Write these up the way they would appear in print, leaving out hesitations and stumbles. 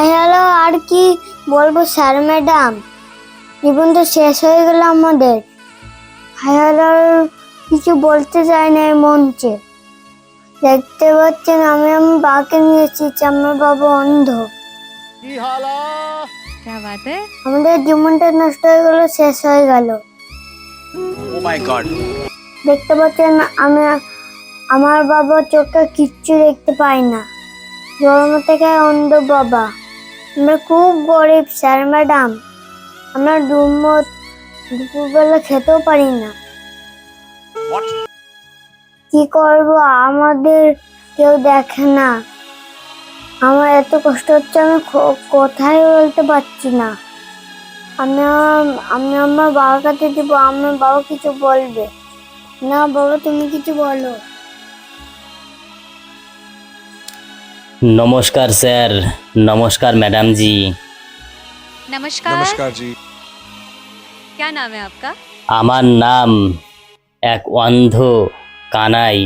Hello, আর কি বলবো sir madam, জীবন তো শেষ হয়ে গেল আমাদের। হ্যালো, আর কিছু বলতে চাই না এই মঞ্চে। দেখতে পাচ্ছেন আমি আমার বাবাকে নিয়ে এসেছি, আমার বাবা অন্ধ। क्या बात है? আমাদের জীবনটা নষ্ট হয়ে গেল, শেষ হয়ে গেল। Oh my God! দেখতে পাচ্ছেন আমি আমার বাবা চোখে কিচ্ছু দেখতে পাই না, জন্ম থেকে অন্ধ বাবা। আমরা খুব গরিব স্যার ম্যাডাম, আমরা দুপুরবেলা খেতেও পারি না। What? কি করব, আমাদের কেউ দেখে না। আমার এত কষ্ট হচ্ছে, আমি কোথায় বলতে পারছি না। আমি আমার বাবার কাছে দিব, আমার বাবা কিছু বলবে না। বাবা তুমি কিছু বলো। नमस्कार सर, नमस्कार मैडम जी। नमस्कार। नमस्कार जी। क्या नाम है आपका? আমার নাম এক অন্ধ কানাই।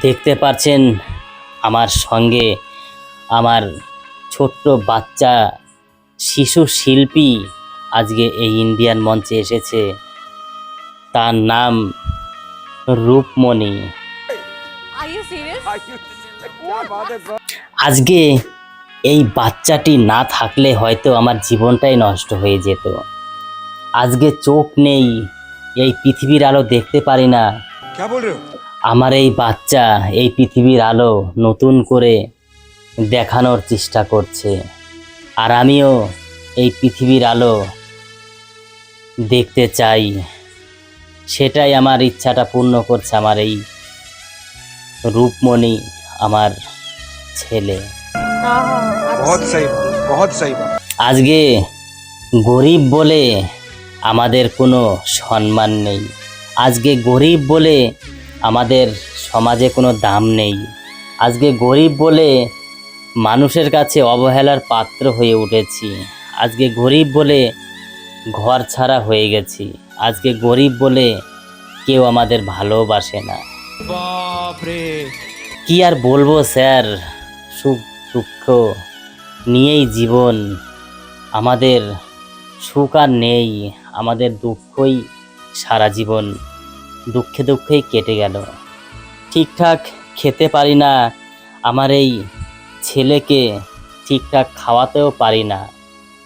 দেখতে পাচ্ছেন আমার সঙ্গে আমার ছোট্ট বাচ্চা শিশু শিল্পী আজকে এই ইন্ডিয়ান মঞ্চে এসেছে। তার নাম রূপমণি। Are you serious? क्या बात है bro? আজকে এই বাচ্চাটি না থাকলে হয়তো আমার জীবনটাই নষ্ট হয়ে যেত। আজকে চোখ নেই, এই পৃথিবীর আলো দেখতে পারি না। क्या बोल रहे हो? আমার এই বাচ্চা এই পৃথিবীর আলো নতুন করে দেখানোর চেষ্টা করছে, আর আমিও এই পৃথিবীর আলো দেখতে চাই। সেটাই আমার ইচ্ছাটা পূর্ণ করছে আমার এই রূপমণি, আমার ছেলে। बहुत सही बात, बहुत सही बात। আজকে গরিব বলে আমাদের কোনো সম্মান নেই, আজকে গরিব বলে আমাদের সমাজে কোনো দাম নেই, আজকে গরিব বলে মানুষের কাছে অবহেলার পাত্র হয়ে উঠেছি, আজকে গরিব বলে ঘর ছাড়া হয়ে গেছি, আজকে গরিব বলে কেউ আমাদের ভালোবাসে না। কি আর বলবো স্যার, সুখ দুঃখ নিয়েই জীবন। আমাদের সুখ আর নেই, আমাদের দুঃখই সারা জীবন, দুঃখে দুঃখেই কেটে গেল। ঠিকঠাক খেতে পারি না, আমার এই ছেলেকে ঠিকঠাক খাওয়াতেও পারি না।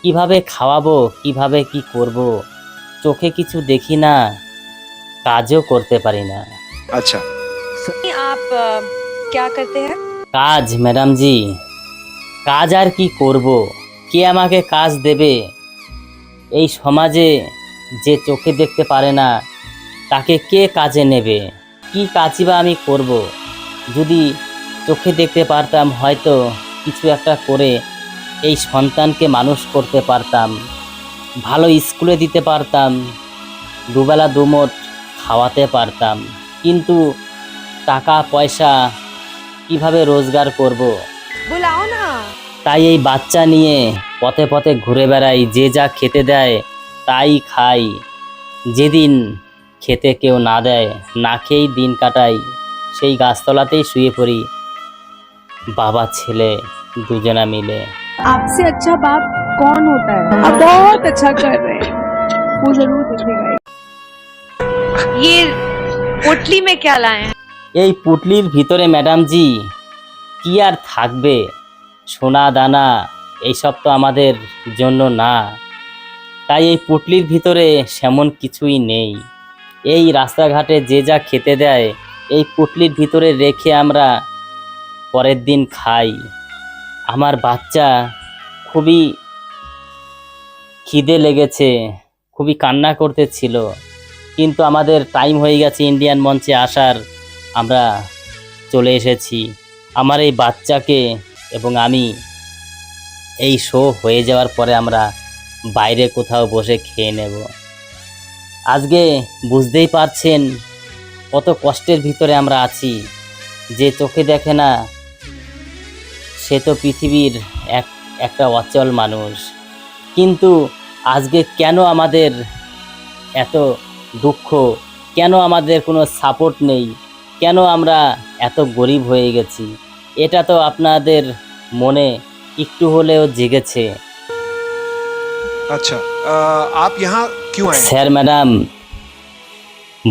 কিভাবে খাওয়াবো, কিভাবে কি করব, চোখে কিছু দেখি না, কাজও করতে পারি না। अच्छा। आप क्या करते हैं? কাজ ম্যাডাম জি, কাজ আর কি করব, কে আমাকে কাজ দেবে? এই সমাজে যে চোখে দেখতে পারে না তাকে কে কাজে নেবে? কি কাজই বা আমি করব? যদি চোখে দেখতে পারতাম হয়তো কিছু একটা করে এই সন্তানকে মানুষ করতে পারতাম, ভালো স্কুলে দিতে পারতাম, দুবেলা দুমুঠ খাওয়াতে পারতাম। কিন্তু টাকা পয়সা কিভাবে রোজগার করব? बुलाओ ना। তাই এই বাচ্চা নিয়ে পথে পথে ঘুরে বেড়াই, যে যা খেতে দেয় তাই খাই। যেদিন খেতে কেউ না দেয়, না খেয়েই দিন কাটাই, সেই গাছতলাতেই শুয়ে পড়ি বাবা ছেলে দুজনা মিলে। आपसे अच्छा बाप कौन होता है? आप बहुत अच्छा कर रहे हैं, वो जरूर दिखेगा। ये पोटली में क्या लाए हैं? এই পুটলির ভিতরে ম্যাডাম জি কি আর থাকবে? সোনা দানা এইসব তো আমাদের জন্য না, তাই এই পুটলির ভিতরে সেমন কিছুই নেই। এই রাস্তাঘাটে যে যা খেতে দেয় এই পুটলির ভিতরে রেখে আমরা পরের দিন খাই। আমার বাচ্চা খুবই খিদে লেগেছে, খুবই কান্না করতেছিল, কিন্তু আমাদের টাইম হয়ে গেছে ইন্ডিয়ান মঞ্চে আসার, আমরা চলে এসেছি। আমার এই বাচ্চাকে এবং আমি এই শো হয়ে যাওয়ার পরে আমরা বাইরে কোথাও বসে খেয়ে নেব। আজকে বুঝতেই পারছেন কত কষ্টের ভিতরে আমরা আছি। যে চোখে দেখে না সে তো পৃথিবীর একটা অচল মানুষ। কিন্তু আজকে কেন আমাদের এত দুঃখ, কেন আমাদের কোনো সাপোর্ট নেই, কেন আমরা এত গরিব হয়ে গেছি? এটা তো আপনাদের মনে একটু হলেও জেগেছে। अच्छा आप यहाँ क्यों आए हैं? স্যার ম্যাডাম,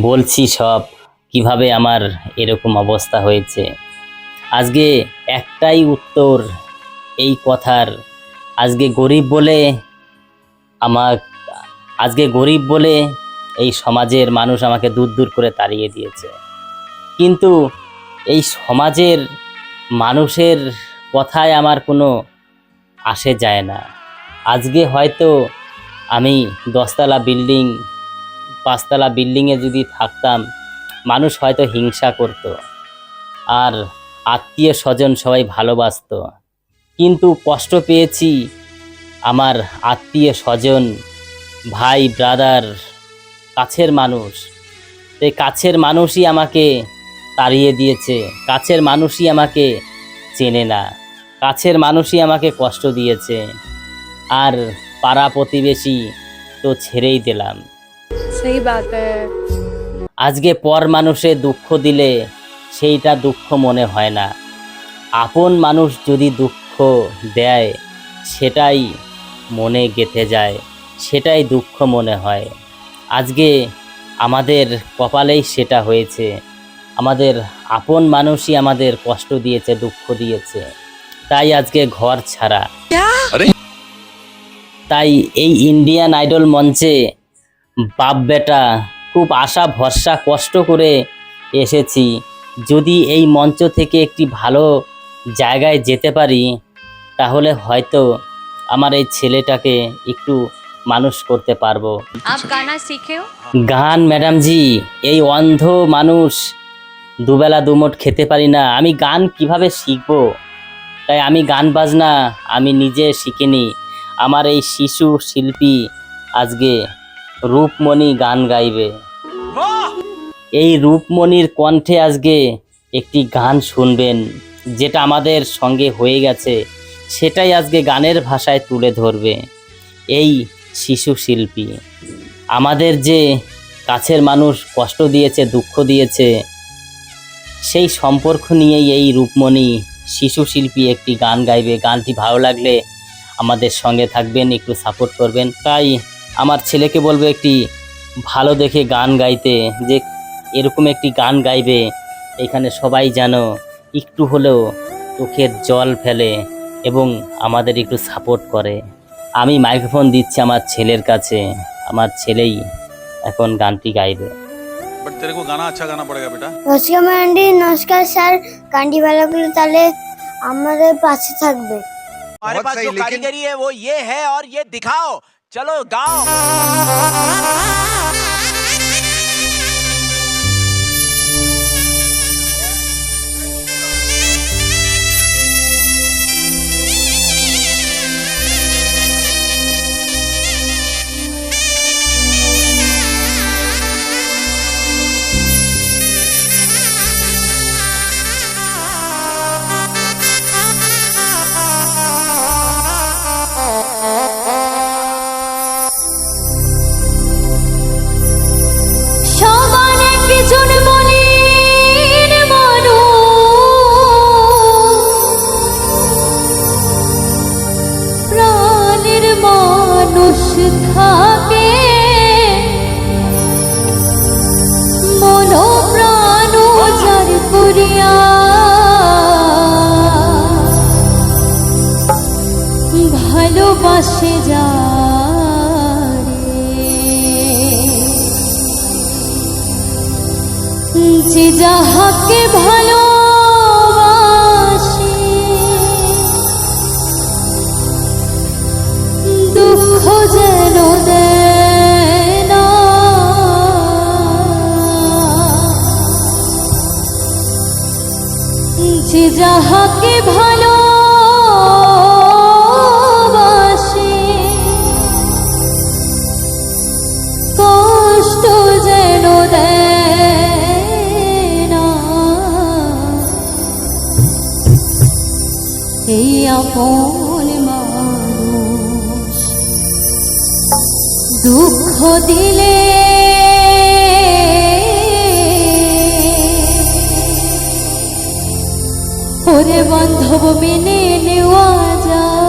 বলছি সব কিভাবে আমার এরকম অবস্থা হয়েছে। আজকে একটাই উত্তর এই কথার, আজকে গরিব বলে এই সমাজের মানুষ আমাকে দূর দূর করে তাড়িয়ে দিয়েছে। কিন্তু এই সমাজের মানুষের কথায় আমার কোনো আসে যায় না। আজকে হয়তো আমি 10তলা বিল্ডিং 5তলা বিল্ডিংয়ে যদি থাকতাম, মানুষ হয়তো হিংসা করত আর আত্মীয় স্বজন সবাই ভালোবাসতো। কিন্তু কষ্ট পেয়েছি আমার আত্মীয় স্বজন, ভাই ব্রাদার, কাছের মানুষ। এই কাছের মানুষই আমাকে তাড়িয়ে দিয়েছে, কাছের মানুষই আমাকে চেনে না, কাছের মানুষই আমাকে কষ্ট দিয়েছে। আর পাড়া প্রতিবেশী তো ছেড়েই দিলাম। सही बात है। আজকে পর মানুষে দুঃখ দিলে সেইটা দুঃখ মনে হয় না, আপন মানুষ যদি দুঃখ দেয় সেটাই মনে গেঁথে যায়, সেটাই দুঃখ মনে হয়। আজকে আমাদের কপালেই সেটা হয়েছে, আমাদের আপন মানুষই আমাদের কষ্ট দিয়েছে, দুঃখ দিয়েছে। তাই আজকে ঘর ছাড়া। তাই এই ইন্ডিয়ান আইডল মঞ্চে বাপ বেটা খুব আশা ভরসা কষ্ট করে এসেছি। যদি এই মঞ্চ থেকে একটি ভালো জায়গায় যেতে পারি তাহলে হয়তো আমার এই ছেলেটাকে একটু মানুষ করতে পারবো। आप गाना सीखे हो? গান ম্যাডাম জি, এই অন্ধ মানুষ দুবেলা দুমুঠ খেতে পারি না, আমি গান কিভাবে শিখবো? তাই আমি গান বাজনা আমি নিজে শিখিনি। আমার এই শিশু শিল্পী আজকে রূপমণি গান গাইবে। এই রূপমণির কণ্ঠে আজকে একটি গান শুনবেন, যেটা আমাদের সঙ্গে হয়ে গেছে সেটাই আজকে গানের ভাষায় তুলে ধরবে এই শিশু শিল্পী। আমাদের যে কাছের মানুষ কষ্ট দিয়েছে, দুঃখ দিয়েছে, সেই সম্পর্ক নিয়েই এই রূপমণি শিশু শিল্পী একটি গান গাইবে। গানটি ভালো লাগলে আমাদের সঙ্গে থাকবেন, একটু সাপোর্ট করবেন। তাই আমার ছেলেকে বলবো একটি ভালো দেখে গান গাইতে, যে এরকম একটি গান গাইবে এখানে সবাই যেন একটু হলেও চোখের জল ফেলে এবং আমাদের একটু সাপোর্ট করে। আমি মাইক্রোফোন দিচ্ছি আমার ছেলের কাছে, আমার ছেলেই এখন গানটি গাইবে। बट तेरे को गाना अच्छा गाना पड़ेगा बेटा। নমস্কার ম্যান্ডি, নমস্কার স্যার। গানটি ভালো করলে তাহলে আমাদের পাশে থাকবে। हमारे बहुत पास सही, जो लेकिन- कारीगरी है वो ये है और ये दिखाओ। चलो गाओ। সবার একজন মলিন প্রাণের মানুষ থাকে, মন প্রাণ যার করিয়া ভালোবাসে যে যাহাকে ভালোবাসে, দুঃখ যেন দেয় না, যে যাহাকে ভালোবাসে কষ্ট যেন দেয় না। এই আপন মানুষ দুঃখ দিলে ওরে বান্ধব মেনে নেওয়া যায়।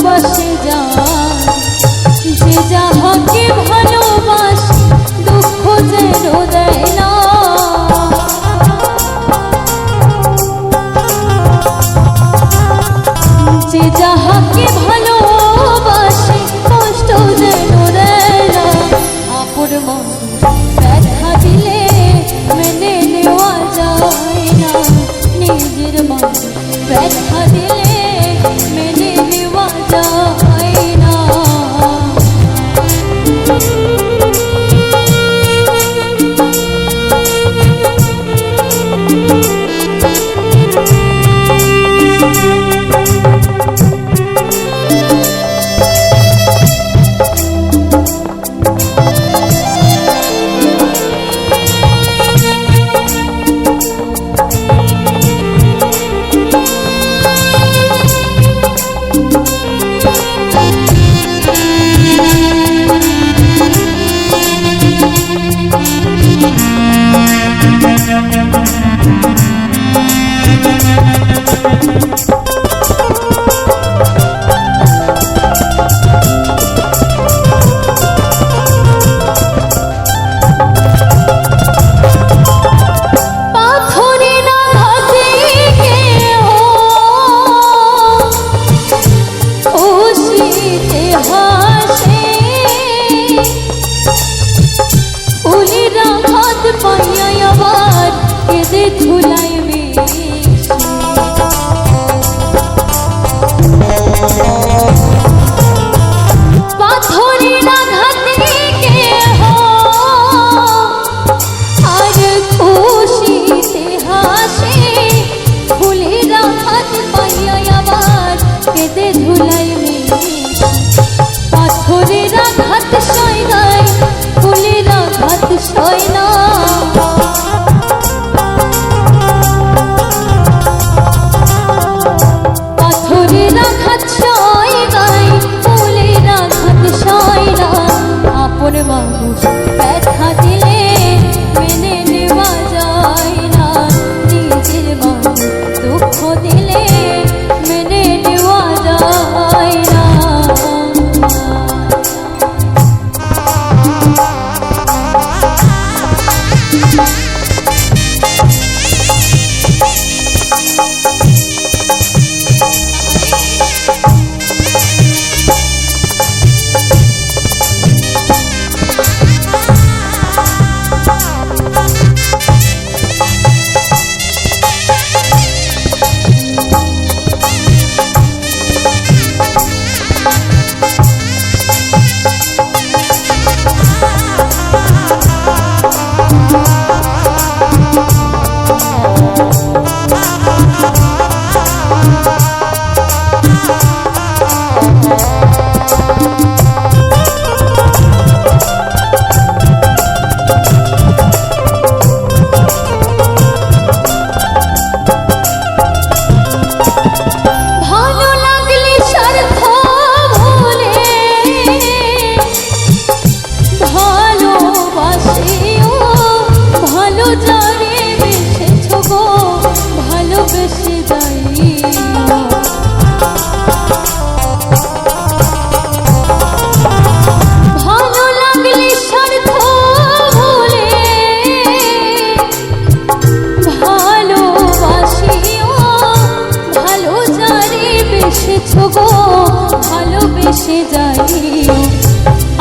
ভালোবাসে যায়, যে যাহাকে ভালোবাসে দুঃখ যেন দেয় না। যে যাহাকে ভালোবাসে কষ্ট যেন দেয় না। আপন মানুষ ব্যথা দিলে মেনে নেওয়া যায় না, নিজের মানুষ ব্যথা দিলে মেনে নেওয়া যায় না।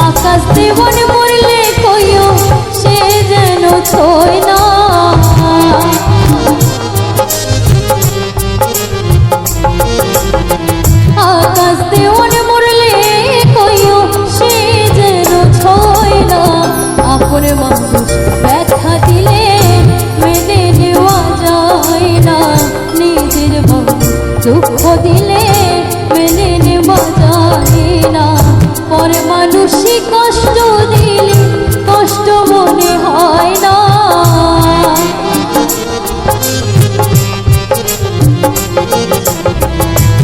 আকাশ দেবন মরলে কইও সে যেন ছয় না। আকাশ দেবন মরলে কইও সে যেন ছয় না। আপন মানুষ ব্যথা দিলে মেনে নেওয়া যায় না, নিজের মানুষ দুঃখ দিলে মেনে নেওয়া যায় না। পর মানুষই কষ্ট দিলে কষ্ট মনে হয় না।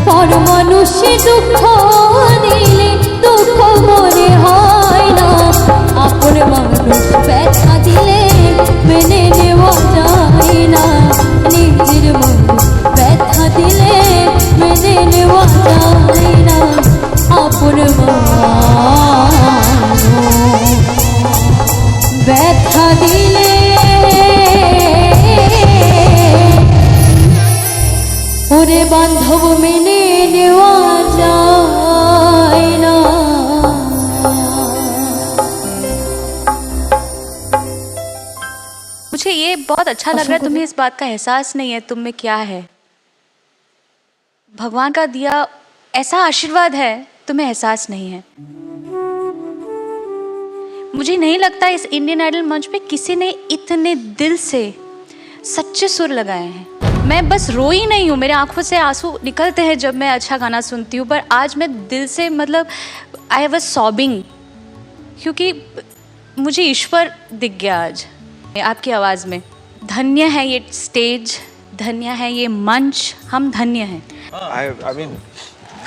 পর মানুষই দুঃখ দিলে দুঃখ মনে হয় না। আপন মানুষ ব্যথা দিলে মেনে নেওয়া যায় না, নিজের মানুষ ব্যথা দিলে মেনে নেওয়া যায় না। बहुत अच्छा लग रहा है, तुम्हें इस बात का एहसास नहीं है तुम में क्या है। भगवान का दिया ऐसा आशीर्वाद है, तुम्हें एहसास नहीं है। मुझे नहीं लगता इस इंडियन आइडल मंच पे किसी ने इतने दिल से सच्चे सुर लगाए हैं। मैं बस रोई नहीं हूँ, मेरे आंखों से आंसू निकलते हैं जब मैं अच्छा गाना सुनती हूँ, पर आज मैं दिल से मतलब आई वाज सॉबिंग, क्योंकि मुझे ईश्वर दिख गया आज आपकी आवाज़ में। धन्य है ये स्टेज, धन्य है ये मंच, हम धन्य हैं। I mean,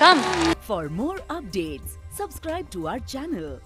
come For more updates, subscribe to our channel.